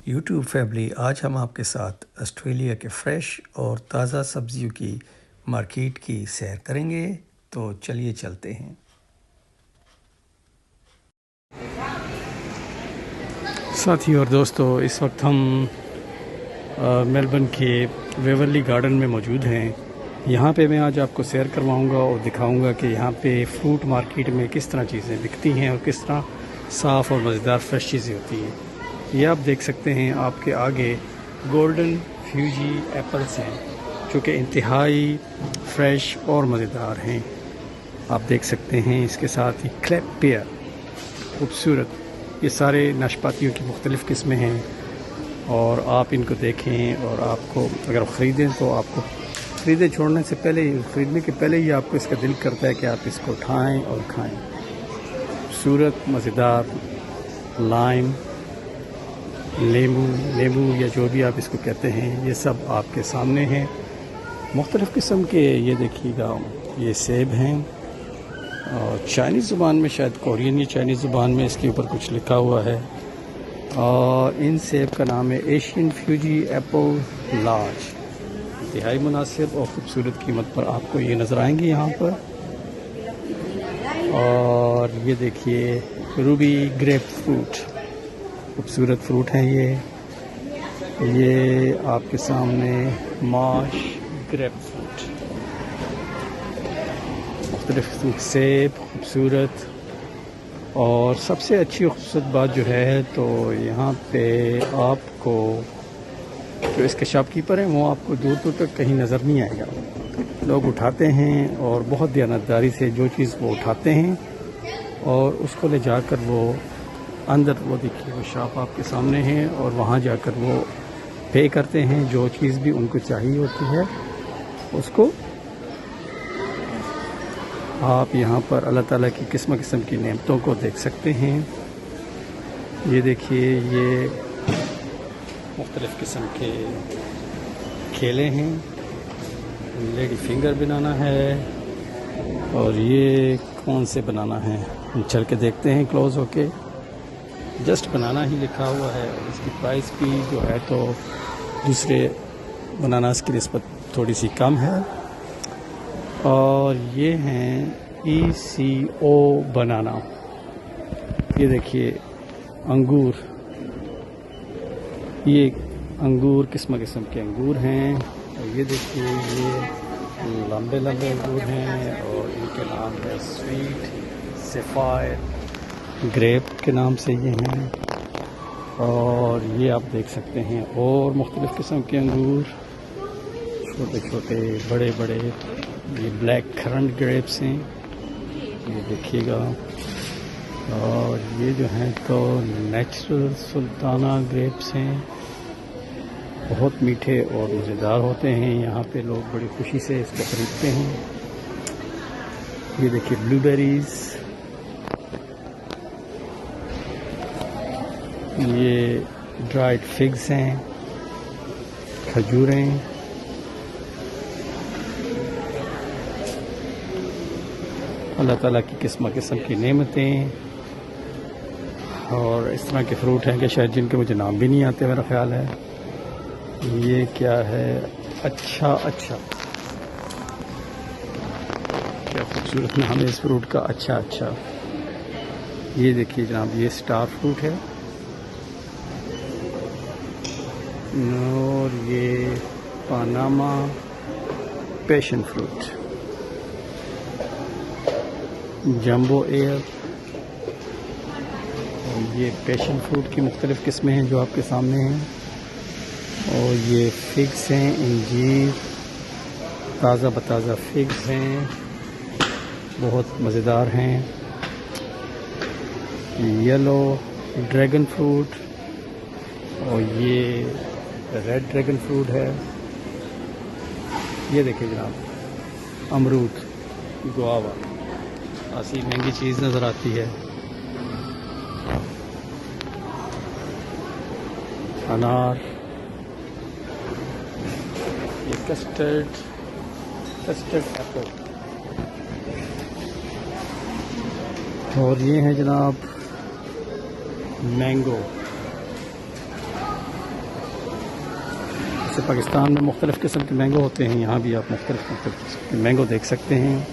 YouTube family, आज हम आपके साथ ऑस्ट्रेलिया के फ्रेश और ताज़ा सब्जियों की मार्केट की सैर करेंगे। तो चलिए चलते हैं। साथियों और दोस्तों, इस वक्त हम मेलबर्न के वेवरली गार्डन में मौजूद हैं। यहाँ पे मैं आज आपको सैर करवाऊँगा और दिखाऊँगा कि यहाँ पे फ्रूट मार्केट में किस तरह चीज़ें बिकती हैं और किस तरह साफ़ और मज़ेदार फ्रेश चीज़ें होती हैं। ये आप देख सकते हैं, आपके आगे गोल्डन फ्यूजी एप्पल्स हैं जो कि इंतहाई फ्रेश और मज़ेदार हैं। आप देख सकते हैं इसके साथ ही क्लैप पेयर, खूबसूरत। ये सारे नाशपातियों की मुख्तलिफ़ किस्में हैं और आप इनको देखें और आपको अगर ख़रीदें तो आपको ख़रीदे छोड़ने से पहले, ख़रीदने के पहले ही आपको इसका दिल करता है कि आप इसको उठाएं और खाएं। खूबसूरत मज़ेदार लाइम, लेमू या जो भी आप इसको कहते हैं, ये सब आपके सामने हैं। मुख्तलिफ़ किस्म के, ये देखिएगा, ये सेब हैं और चाइनीज़ ज़ुबान में, शायद कोरियन या चाइनीज़ ज़ुबान में इसके ऊपर कुछ लिखा हुआ है और इन सेब का नाम है एशियन फ्यूजी एप्पल लार्ज। इंतहाई मुनासिब और ख़ूबसूरत कीमत पर आपको ये नज़र आएंगे यहाँ पर। और ये देखिए रूबी ग्रेप फ्रूट, खूबसूरत फ्रूट हैं ये आपके सामने माश ग्रेप फ्रूट, मुख्तलिफ सेब, खूबसूरत। और सबसे अच्छी खूबसूरत बात जो है, तो यहाँ पे आपको जो इसके शॉपकीपर हैं वो आपको दूर दूर तक कहीं नज़र नहीं आएगा। लोग उठाते हैं और बहुत दयानतदारी से जो चीज़ वो उठाते हैं और उसको ले जाकर वो अंदर, वो देखिए वो शॉप आपके सामने है और वहाँ जाकर वो पे करते हैं जो चीज़ भी उनको चाहिए होती है उसको। आप यहाँ पर अल्लाह ताला की किस्म किस्म की नेमतों को देख सकते हैं। ये देखिए, ये मुख्तलिफ़ किस्म के केले हैं, लेडी फिंगर बनाना है और ये कौन से बनाना है, चल के देखते हैं क्लोज़ होके। जस्ट बनाना ही लिखा हुआ है और इसकी प्राइस भी जो है तो दूसरे बनानास की निस्बत थोड़ी सी कम है। और ये हैं ECO बनाना। ये देखिए अंगूर, ये अंगूर किस्म किस्म के अंगूर हैं और ये देखिए ये लंबे लंबे अंगूर हैं और इनके नाम है स्वीट सफ़ायर ग्रेप के नाम से ये हैं। और ये आप देख सकते हैं और मुख्तलिफ़ किस्म के अंगूर, छोटे छोटे बड़े बड़े, ये ब्लैक करंट ग्रेप्स हैं, ये देखिएगा। और ये जो हैं तो नेचुरल सुल्ताना ग्रेप्स हैं, बहुत मीठे और मज़ेदार होते हैं। यहाँ पे लोग बड़ी खुशी से इसको ख़रीदते हैं। ये देखिए ब्लूबेरीज़, ये ड्राइड फिग्स हैं, खजूरें, अल्लाह ताला की किस्म किस्म की नेमतें। और इस तरह के फ्रूट हैं कि शायद जिनके मुझे नाम भी नहीं आते, मेरा ख्याल है। ये क्या है, अच्छा क्या खूबसूरत नाम है इस फ्रूट का, अच्छा। ये देखिए जनाब, ये स्टार फ्रूट है और ये Panama passion fruit, jumbo air. ये पैशन फ्रूट की मुख्तलिफ़ किस्में हैं जो आपके सामने हैं। और ये फिग्स हैं, इंजीर, ताज़ा बताज़ा फिग्स हैं, बहुत मज़ेदार हैं। येलो ड्रैगन फ्रूट और ये रेड ड्रैगन फ्रूट है। ये देखिए जनाब, अमरूद, गुआवा, ऐसी महंगी चीज़ नज़र आती है। अनार, ये कस्टर्ड एप्पल। और ये है जनाब मैंगो, जैसे पाकिस्तान में मुख्तलिफ़ किस्म के मैंगो होते हैं, यहाँ भी आप मुख्तलिफ़ किस्म के मैंगो देख सकते हैं।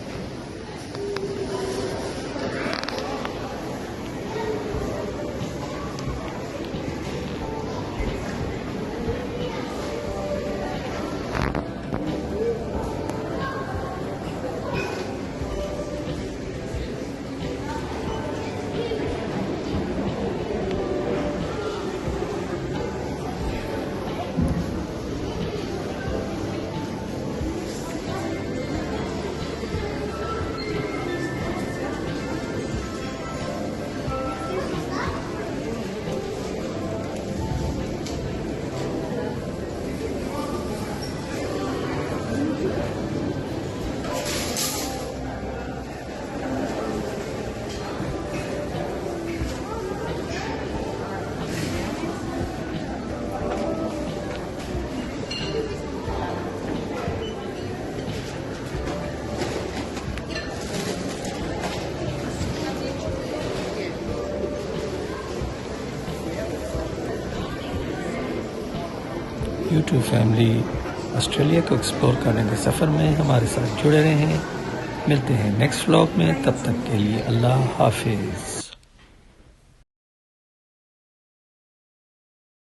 यूट्यूब फैमिली, ऑस्ट्रेलिया को एक्सप्लोर करने के सफ़र में हमारे साथ जुड़े रहें। मिलते हैं नेक्स्ट व्लॉग में, तब तक के लिए अल्लाह हाफिज़।